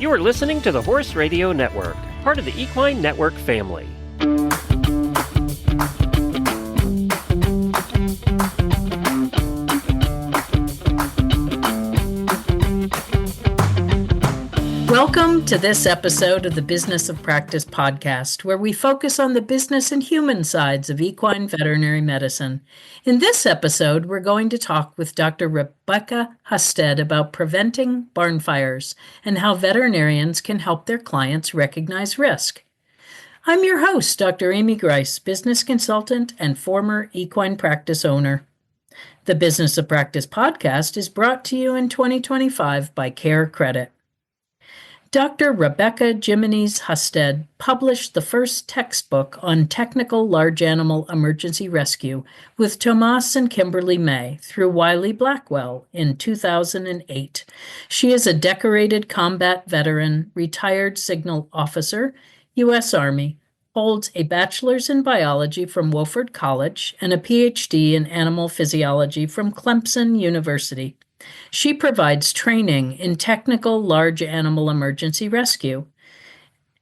You are listening to the Horse Radio Network, part of the Equine Network family. Welcome to this episode of the Business of Practice podcast, where we focus on the business and human sides of equine veterinary medicine. In this episode, we're going to talk with Dr. Gimenez Husted about preventing barn fires and how veterinarians can help their clients recognize risk. I'm your host, Dr. Amy Grice, business consultant and former equine practice owner. The Business of Practice podcast is brought to you in 2025 by CareCredit. Dr. Gimenez Husted published the first textbook on technical large animal emergency rescue with Tomas and Kimberly May through Wiley Blackwell in 2008. She is a decorated combat veteran, retired signal officer, U.S. Army, holds a bachelor's in biology from Wofford College and a PhD in animal physiology from Clemson University. She provides training in technical large animal emergency rescue.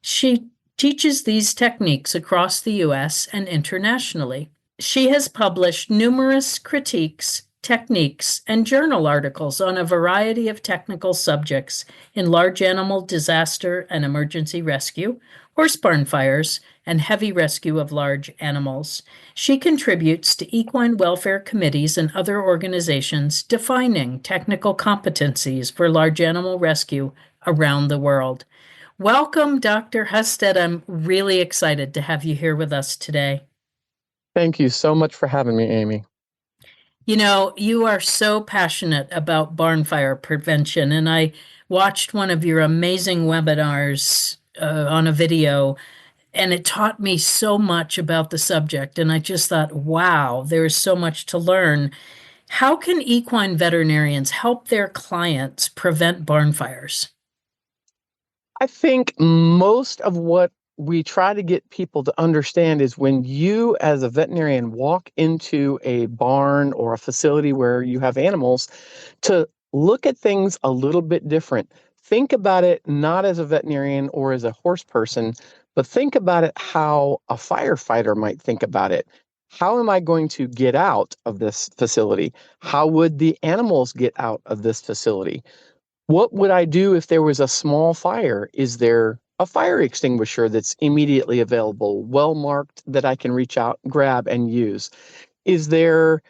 She teaches these techniques across the U.S. and internationally. She has published numerous critiques, techniques, and journal articles on a variety of technical subjects in large animal disaster and emergency rescue, horse barn fires, and heavy rescue of large animals. She contributes to equine welfare committees and other organizations defining technical competencies for large animal rescue around the world. Welcome, Dr. Husted. I'm really excited to have you here with us today. Thank you so much for having me, Amy. You know, you are so passionate about barn fire prevention, and I watched one of your amazing webinars on a video, and it taught me so much about the subject. And I just thought, wow, there's so much to learn. How can equine veterinarians help their clients prevent barn fires? I think most of what we try to get people to understand is when you, as a veterinarian, walk into a barn or a facility where you have animals, to look at things a little bit different. Think about it not as a veterinarian or as a horse person, but think about it how a firefighter might think about it. How am I going to get out of this facility? How would the animals get out of this facility? What would I do if there was a small fire? Is there a fire extinguisher that's immediately available, well marked, that I can reach out, grab, and use? Is there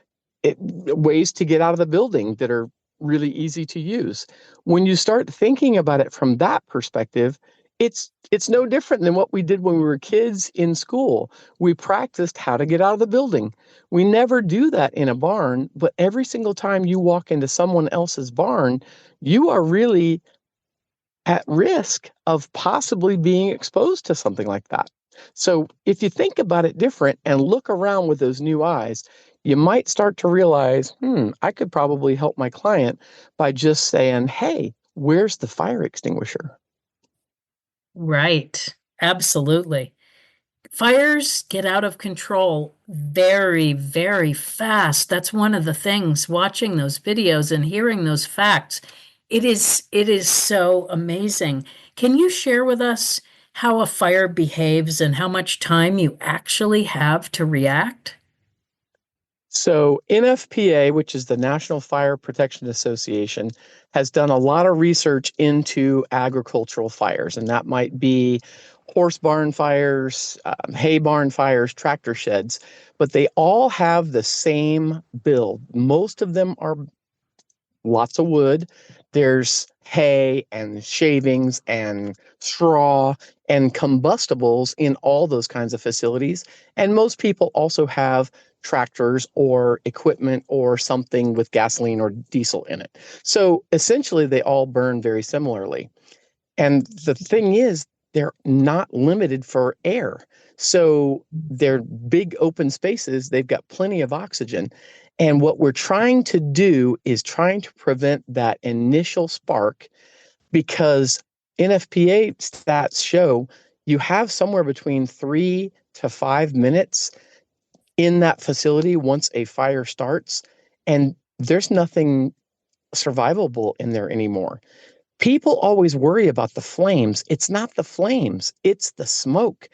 ways to get out of the building that are really easy to use? When you start thinking about it from that perspective, it's no different than what we did when we were kids in school. We practiced how to get out of the building. We never do that in a barn, but every single time you walk into someone else's barn, you are really at risk of possibly being exposed to something like that. So if you think about it different and look around with those new eyes, you might start to realize, I could probably help my client by just saying, hey, where's the fire extinguisher? Right. Absolutely. Fires get out of control very, very fast. That's one of the things, watching those videos and hearing those facts. It is so amazing. Can you share with us how a fire behaves and how much time you actually have to react? So NFPA, which is the National Fire Protection Association, has done a lot of research into agricultural fires, and that might be horse barn fires, hay barn fires, tractor sheds, but they all have the same build. Most of them are lots of wood. There's hay and shavings and straw and combustibles in all those kinds of facilities. And most people also have tractors or equipment or something with gasoline or diesel in it. So essentially, they all burn very similarly. And the thing is, they're not limited for air. So they're big open spaces. They've got plenty of oxygen. And what we're trying to do is trying to prevent that initial spark, because NFPA stats show you have somewhere between 3 to 5 minutes in that facility once a fire starts, and there's nothing survivable in there anymore. People always worry about the flames. It's not the flames, it's the smoke.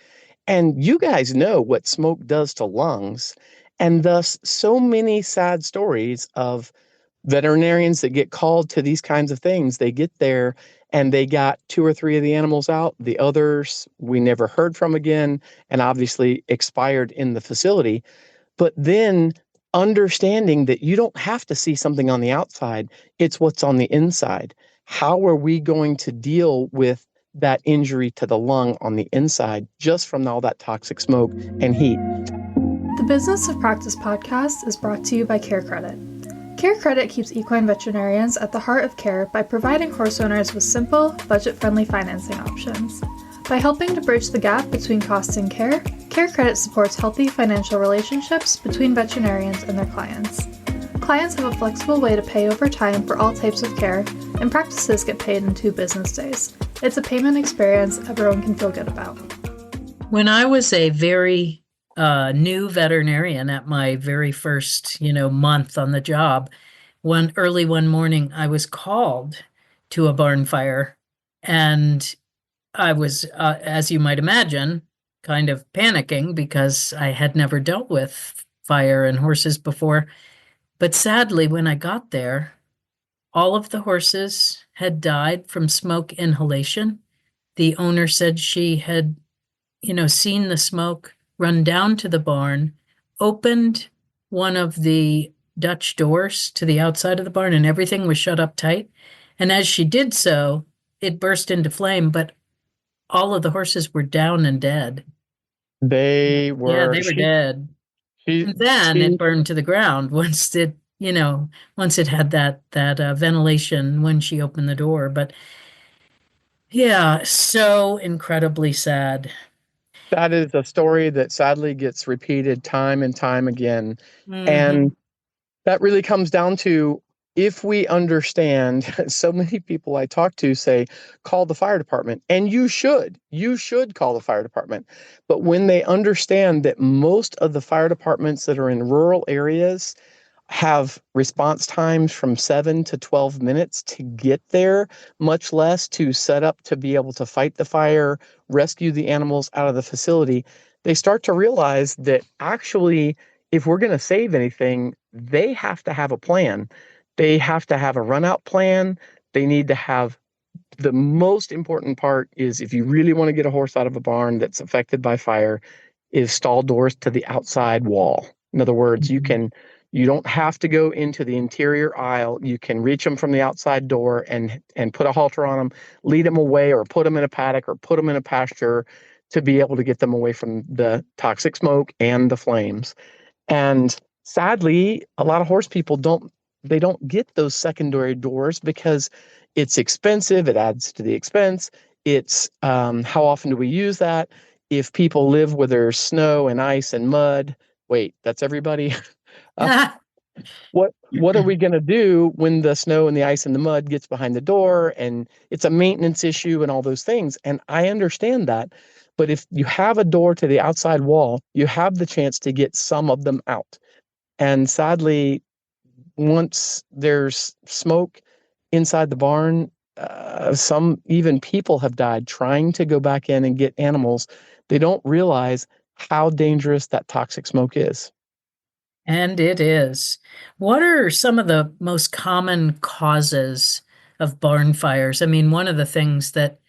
And you guys know what smoke does to lungs. And thus, so many sad stories of veterinarians that get called to these kinds of things. They get there and they got 2 or 3 of the animals out. The others we never heard from again, and obviously expired in the facility. But then understanding that you don't have to see something on the outside, it's what's on the inside. How are we going to deal with that injury to the lung on the inside just from all that toxic smoke and heat? The Business of Practice podcast is brought to you by CareCredit. CareCredit keeps equine veterinarians at the heart of care by providing horse owners with simple, budget-friendly financing options. By helping to bridge the gap between cost and care, CareCredit supports healthy financial relationships between veterinarians and their clients. Clients have a flexible way to pay over time for all types of care, and practices get paid in 2 business days. It's a payment experience everyone can feel good about. When I was a very new veterinarian at my very first, month on the job, one morning, I was called to a barn fire, and I was, as you might imagine, kind of panicking because I had never dealt with fire and horses before. But sadly, when I got there, all of the horses had died from smoke inhalation. The owner said she had, seen the smoke, run down to the barn, opened one of the Dutch doors to the outside of the barn, and everything was shut up tight. And as she did so, it burst into flame, but all of the horses were down and dead. They were, they were dead. she, And then she, it burned to the ground once it had that ventilation when she opened the door. But yeah, so incredibly sad. that is a story that sadly gets repeated time and time again. Mhm. And that really comes down to, if we understand, so many people I talk to say, call the fire department. And you should call the fire department. But when they understand that most of the fire departments that are in rural areas have response times from 7 to 12 minutes to get there, much less to set up to be able to fight the fire, rescue the animals out of the facility, they start to realize that actually, if we're going to save anything, they have to have a plan. They have to have a run out plan. They need to have, the most important part is, if you really want to get a horse out of a barn that's affected by fire, is stall doors to the outside wall. In other words, you don't have to go into the interior aisle. You can reach them from the outside door and put a halter on them, lead them away, or put them in a paddock, or put them in a pasture to be able to get them away from the toxic smoke and the flames. And sadly, a lot of horse people don't get those secondary doors because it's expensive. It adds to the expense. It's how often do we use that? If people live where there's snow and ice and mud, wait, that's everybody. What are we going to do when the snow and the ice and the mud gets behind the door, and it's a maintenance issue and all those things? And I understand that. But if you have a door to the outside wall, you have the chance to get some of them out. And sadly, once there's smoke inside the barn, some even people have died trying to go back in and get animals. They don't realize how dangerous that toxic smoke is. And it is. What are some of the most common causes of barn fires? I mean, one of the things that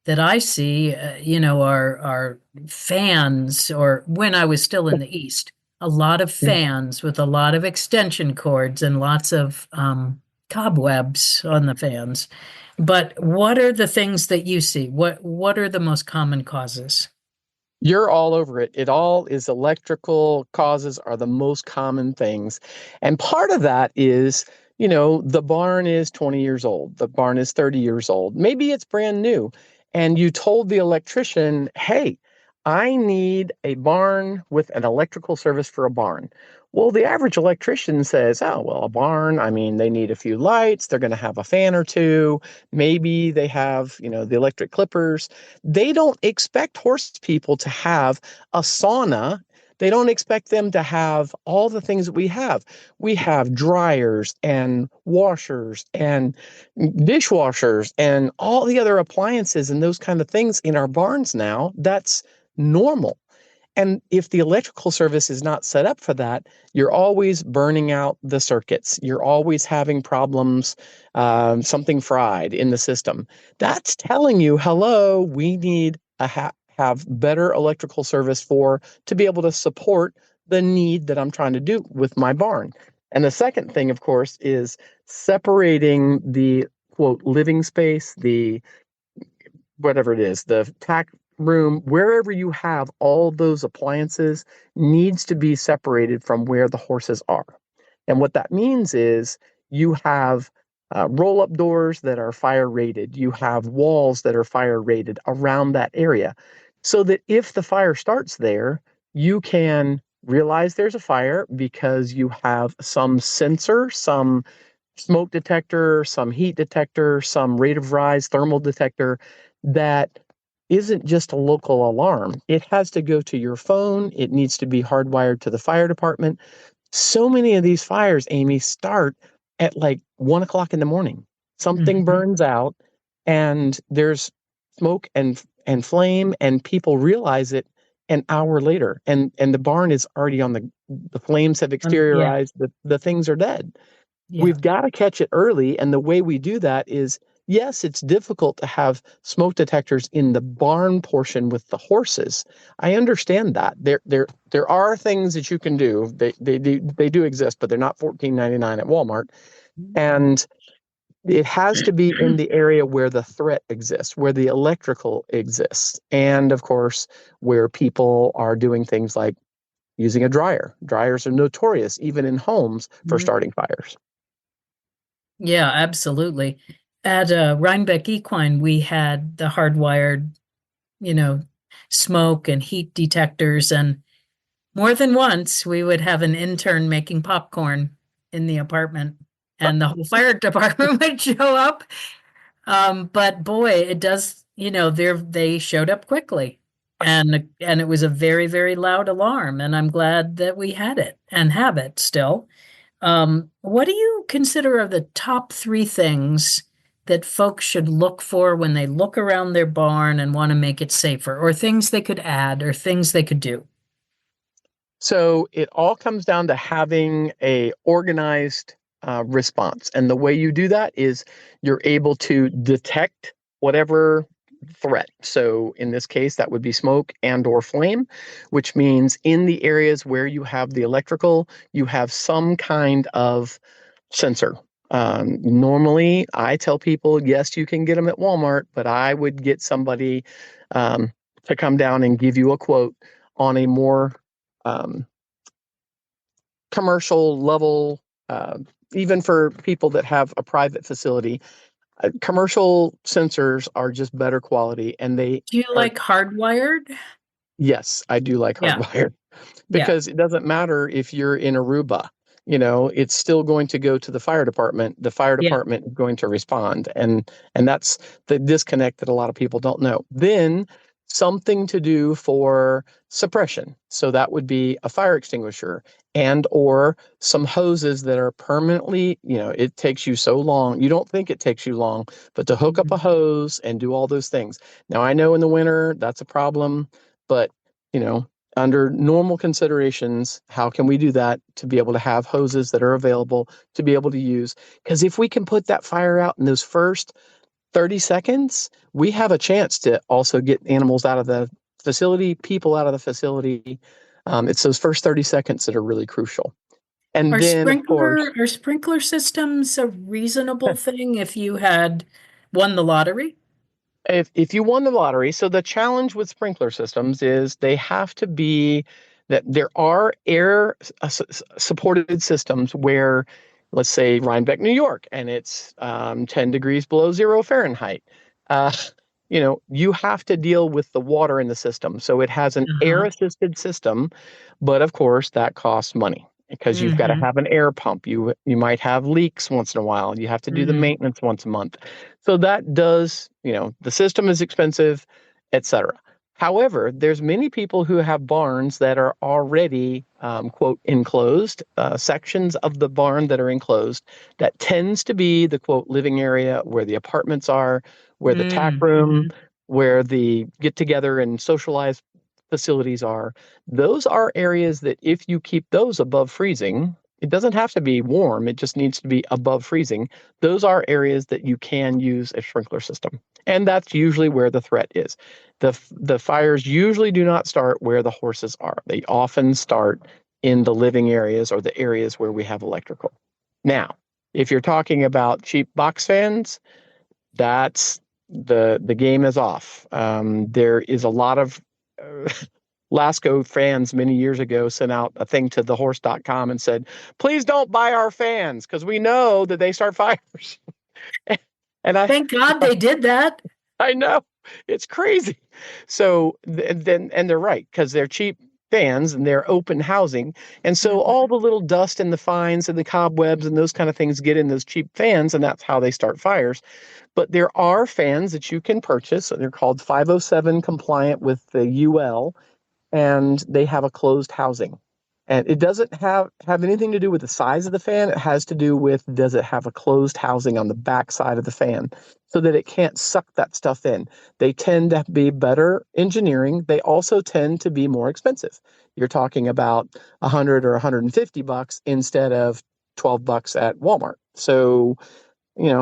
I see, are fans, or when I was still in the East, a lot of fans with a lot of extension cords and lots of cobwebs on the fans. But what are the things that you see? What are the most common causes? You're all over it. It all is electrical causes are the most common things. And part of that is, the barn is 20 years old. The barn is 30 years old. Maybe it's brand new. And you told the electrician, hey, I need a barn with an electrical service for a barn. Well, the average electrician says, oh, well, a barn, I mean, they need a few lights. They're going to have a fan or two. Maybe they have, the electric clippers. They don't expect horse people to have a sauna They don't expect them to have all the things that we have. We have dryers and washers and dishwashers and all the other appliances and those kind of things in our barns now. That's normal. And if the electrical service is not set up for that, you're always burning out the circuits. You're always having problems, something fried in the system. That's telling you, hello, we need have better electrical service to be able to support the need that I'm trying to do with my barn. And the second thing, of course, is separating the quote living space, the whatever it is, the tack room, wherever you have all those appliances needs to be separated from where the horses are. And what that means is you have roll-up doors that are fire rated. You have walls that are fire rated around that area so that if the fire starts there, you can realize there's a fire because you have some sensor, some smoke detector, some heat detector, some rate of rise thermal detector that isn't just a local alarm. It has to go to your phone. It needs to be hardwired to the fire department. So many of these fires, Amy, start at like 1 o'clock in the morning. Something burns out and there's smoke and flame, and people realize it an hour later. And the barn is already on the flames have exteriorized, the things are dead. Yeah. We've got to catch it early. And the way we do that is, yes, it's difficult to have smoke detectors in the barn portion with the horses. I understand that. There are things that you can do. They do exist, but they're not $14.99 at Walmart. And it has to be in the area where the threat exists, where the electrical exists. And of course, where people are doing things like using a dryer. Dryers are notorious, even in homes, for starting fires. Yeah, absolutely. At Rhinebeck Equine, we had the hardwired, smoke and heat detectors. And more than once, we would have an intern making popcorn in the apartment, and the whole fire department would show up. But boy, it does, they showed up quickly. And it was a very, very loud alarm. And I'm glad that we had it and have it still. What do you consider are the top 3 things that folks should look for when they look around their barn and want to make it safer, or things they could add or things they could do? So it all comes down to having a organized response. And the way you do that is you're able to detect whatever threat. So in this case, that would be smoke and or flame, which means in the areas where you have the electrical, you have some kind of sensor. Normally, I tell people, yes, you can get them at Walmart, but I would get somebody to come down and give you a quote on a more commercial level, even for people that have a private facility. Commercial sensors are just better quality, and Do you like hardwired? Yes, I do like Yeah. hardwired because it doesn't matter if you're in Aruba. It's still going to go to the fire department. The fire department is going to respond, and that's the disconnect that a lot of people don't know. Then something to do for suppression. So that would be a fire extinguisher and or some hoses that are permanently, it takes you so long. You don't think it takes you long, but to hook up a hose and do all those things. Now, I know in the winter that's a problem, but, under normal considerations, how can we do that to be able to have hoses that are available to be able to use? Because if we can put that fire out in those first 30 seconds, we have a chance to also get animals out of the facility, people out of the facility. It's those first 30 seconds that are really crucial. And then, of course, Are sprinkler systems a reasonable thing if you had won the lottery? if you won the lottery, so the challenge with sprinkler systems is they have to be that there are air supported systems where, let's say Rhinebeck, New York, and it's 10 degrees below 0 Fahrenheit. You have to deal with the water in the system. So it has an air assisted system, but of course that costs money because you've got to have an air pump. You might have leaks once in a while. You have to do the maintenance once a month. So that does, the system is expensive, etc. However, there's many people who have barns that are already, quote, enclosed, sections of the barn that are enclosed. That tends to be the, quote, living area where the apartments are, where the tack room, where the get together and socialize facilities are. Those are areas that if you keep those above freezing, it doesn't have to be warm, it just needs to be above freezing. Those are areas that you can use a sprinkler system. And that's usually where the threat is. The fires usually do not start where the horses are. They often start in the living areas or the areas where we have electrical. Now, if you're talking about cheap box fans, that's the game is off. There is a lot of Lasco fans many years ago sent out a thing to thehorse.com and said, please don't buy our fans because we know that they start fires. And Thank God they did that. I know, it's crazy. So then, and they're right, because they're cheap fans and they're open housing. And so all the little dust and the fines and the cobwebs and those kind of things get in those cheap fans, and that's how they start fires. But there are fans that you can purchase. They're called 507 compliant with the UL, and they have a closed housing. And it doesn't have anything to do with the size of the fan. It has to do with, does it have a closed housing on the back side of the fan so that it can't suck that stuff in. They tend to be better engineering. They also tend to be more expensive. You're talking about $100 or $150 instead of $12 at Walmart. So,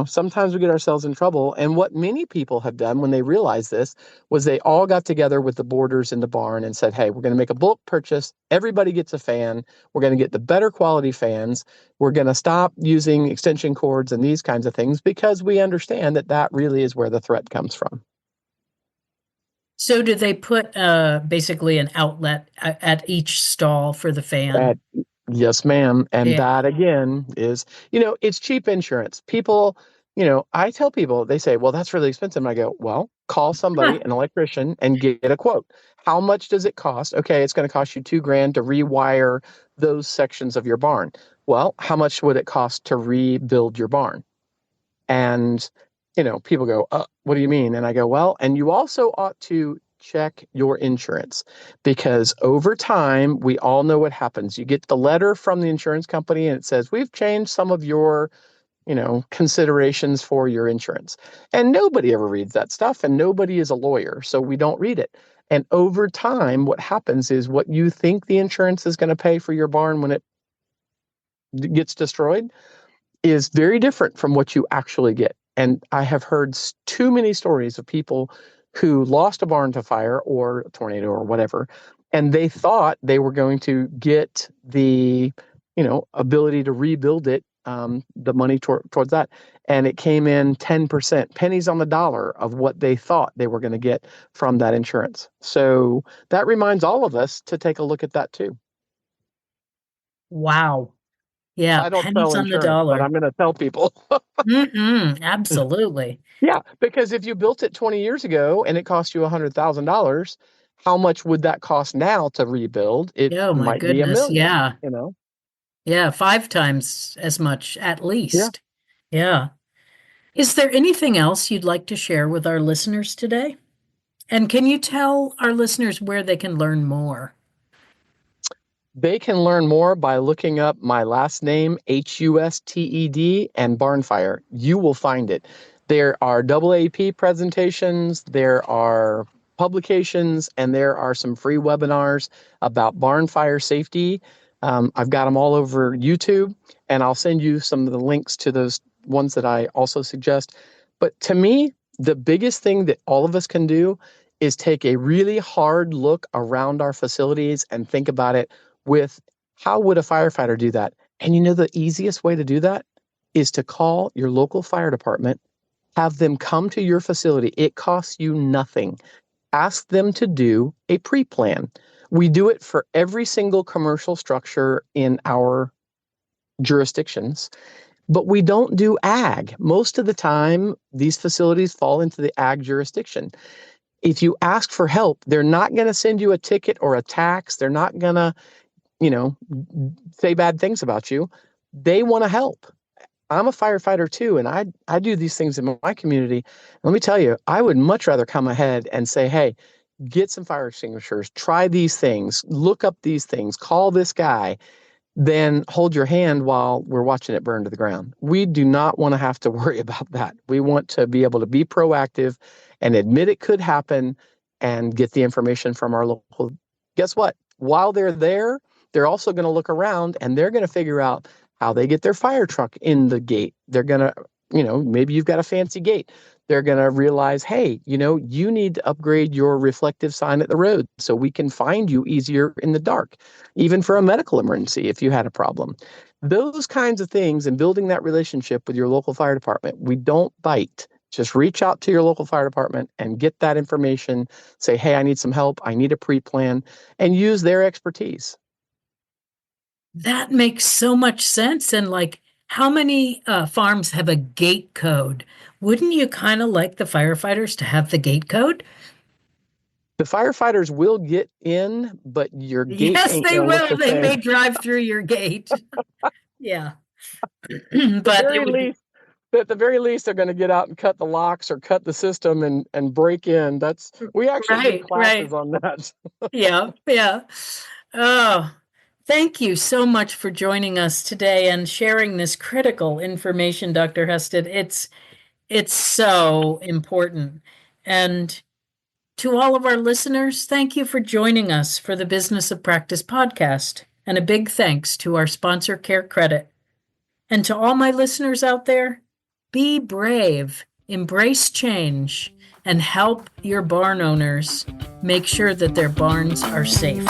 sometimes we get ourselves in trouble. And what many people have done when they realized this was they all got together with the boarders in the barn and said, hey, we're going to make a bulk purchase. Everybody gets a fan. We're going to get the better quality fans. We're going to stop using extension cords and these kinds of things because we understand that that really is where the threat comes from. So do they put basically an outlet at each stall for the fan? Yes, ma'am. And that again is, it's cheap insurance. People, I tell people, they say, well, that's really expensive. And I go, well, call somebody, an electrician, and get a quote. How much does it cost? Okay, it's going to cost you $2,000 to rewire those sections of your barn. Well, how much would it cost to rebuild your barn? And, people go, what do you mean? And I go, well, and you also ought to check your insurance, because over time, we all know what happens. You get the letter from the insurance company and it says, we've changed some of your, considerations for your insurance. And nobody ever reads that stuff, and nobody is a lawyer, so we don't read it. And over time, what happens is what you think the insurance is going to pay for your barn when it gets destroyed is very different from what you actually get. And I have heard too many stories of people who lost a barn to fire or a tornado or whatever, and they thought they were going to get the, ability to rebuild it, the money towards that. And it came in 10%, pennies on the dollar of what they thought they were going to get from that insurance. So that reminds all of us to take a look at that too. Wow. Yeah, I don't pennies sell on the insurance, dollar. but I'm going to tell people. Absolutely. Yeah, because if you built it 20 years ago and it cost you $100,000, how much would that cost now to rebuild? It Oh my might be $1 goodness. million, Yeah. Yeah, 5 times as much at least. Yeah. Is there anything else you'd like to share with our listeners today? And can you tell our listeners where they can learn more? They can learn more by looking up my last name, Husted, and Barnfire. You will find it. There are AAP presentations, there are publications, and there are some free webinars about barn fire safety. I've got them all over YouTube, and I'll send you some of the links to those ones that I also suggest. But to me, the biggest thing that all of us can do is take a really hard look around our facilities and think about it with, how would a firefighter do that? And the easiest way to do that is to call your local fire department, have them come to your facility. It costs you nothing. Ask them to do a pre-plan. We do it for every single commercial structure in our jurisdictions, but we don't do ag. Most of the time, these facilities fall into the ag jurisdiction. If you ask for help, they're not going to send you a ticket or a tax. They're not going to say bad things about you. They want to help. I'm a firefighter too, and I do these things in my community. Let me tell you, I would much rather come ahead and say, hey, get some fire extinguishers, try these things, look up these things, call this guy, then hold your hand while we're watching it burn to the ground. We do not want to have to worry about that. We want to be able to be proactive and admit it could happen and get the information from our local. Guess what? While they're there, they're also going to look around and they're going to figure out how they get their fire truck in the gate. They're going to, maybe you've got a fancy gate. They're going to realize, hey, you need to upgrade your reflective sign at the road so we can find you easier in the dark, even for a medical emergency if you had a problem. Those kinds of things, and building that relationship with your local fire department. We don't bite. Just reach out to your local fire department and get that information. Say, hey, I need some help. I need a pre-plan, and use their expertise. That makes so much sense. And how many farms have a gate code? Wouldn't you kind of like the firefighters to have the gate code? The firefighters will get in, but your gate Yes, ain't they gonna look will. the They same. may drive through your gate. Yeah. At But the very least, they're going to get out and cut the locks or cut the system and break in. We actually did classes on that. Yeah. Oh, thank you so much for joining us today and sharing this critical information, Dr. Husted. It's so important. And to all of our listeners, thank you for joining us for the Business of Practice podcast. And a big thanks to our sponsor, CareCredit. And to all my listeners out there, be brave, embrace change, and help your barn owners make sure that their barns are safe.